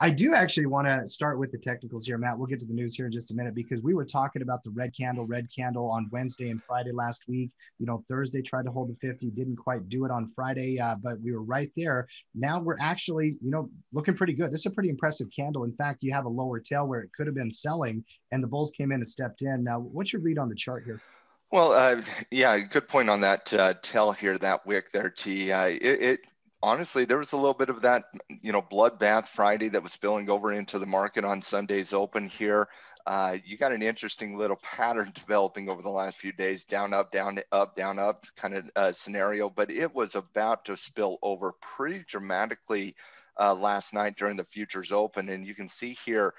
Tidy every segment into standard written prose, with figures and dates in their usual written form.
I do actually want to start with the technicals here, Matt. We'll get to the news here in just a minute because we were talking about the red candle on Wednesday and Friday last week. Thursday tried to hold the 50, didn't quite do it on Friday, but we were right there. Now we're actually, looking pretty good. This is a pretty impressive candle. In fact, you have a lower tail where it could have been selling, and the bulls came in and stepped in. Now, what's your read on the chart here? Well, yeah, good point on that tail here, that wick there, T. It honestly, there was a little bit of that, bloodbath Friday that was spilling over into the market on Sunday's open here. You got an interesting little pattern developing over the last few days, down, up, down, up, down, up kind of scenario, but it was about to spill over pretty dramatically last night during the futures open. And you can see here,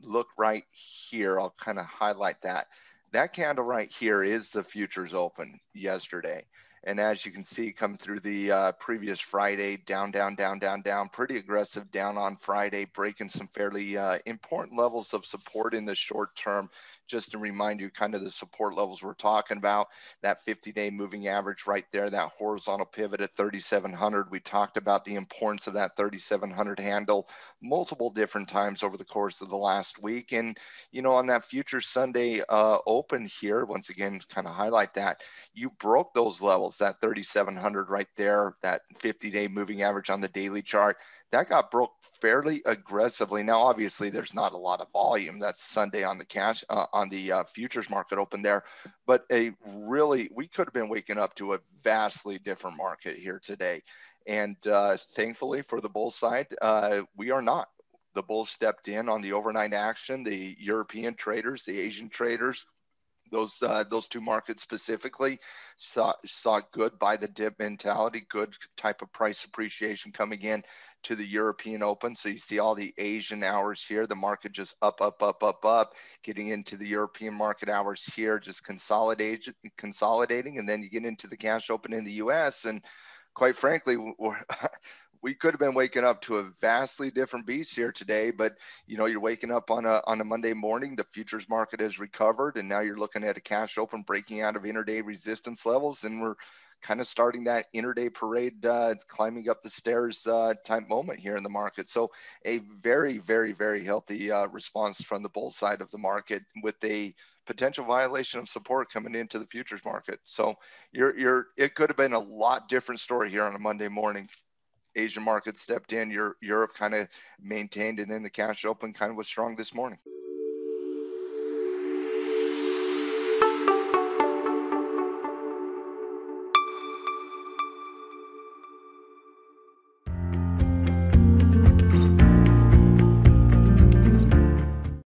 look right here, I'll kind of highlight that. That candle right here is the futures open yesterday. And as you can see, come through the previous Friday, down, down, down, down, down, pretty aggressive down on Friday, breaking some fairly important levels of support in the short term. Just to remind you, kind of the support levels we're talking about, that 50-day moving average right there, that horizontal pivot at 3,700. We talked about the importance of that 3,700 handle multiple different times over the course of the last week. And, on that future Sunday open here, once again, kind of highlight that, you broke those levels, that 3,700 right there, that 50-day moving average on the daily chart. That got broke fairly aggressively. Now, obviously, there's not a lot of volume. That's Sunday on the cash on the futures market open there, but we could have been waking up to a vastly different market here today. And thankfully for the bull side, we are not. The bulls stepped in on the overnight action. The European traders, the Asian traders, those two markets specifically saw good buy the dip mentality, good type of price appreciation coming in to the European open. So you see all the Asian hours here, the market just up, up, up, up, up, getting into the European market hours here, just consolidating. And then you get into the cash open in the US, and quite frankly, we could have been waking up to a vastly different beast here today, but you're waking up on a Monday morning, the futures market has recovered, and now you're looking at a cash open breaking out of intraday resistance levels, and we're kind of starting that intraday parade, climbing up the stairs type moment here in the market. So a very, very, very healthy response from the bull side of the market, with a potential violation of support coming into the futures market. So it could have been a lot different story here on a Monday morning. Asian market stepped in, Europe kind of maintained, and then the cash open kind of was strong this morning.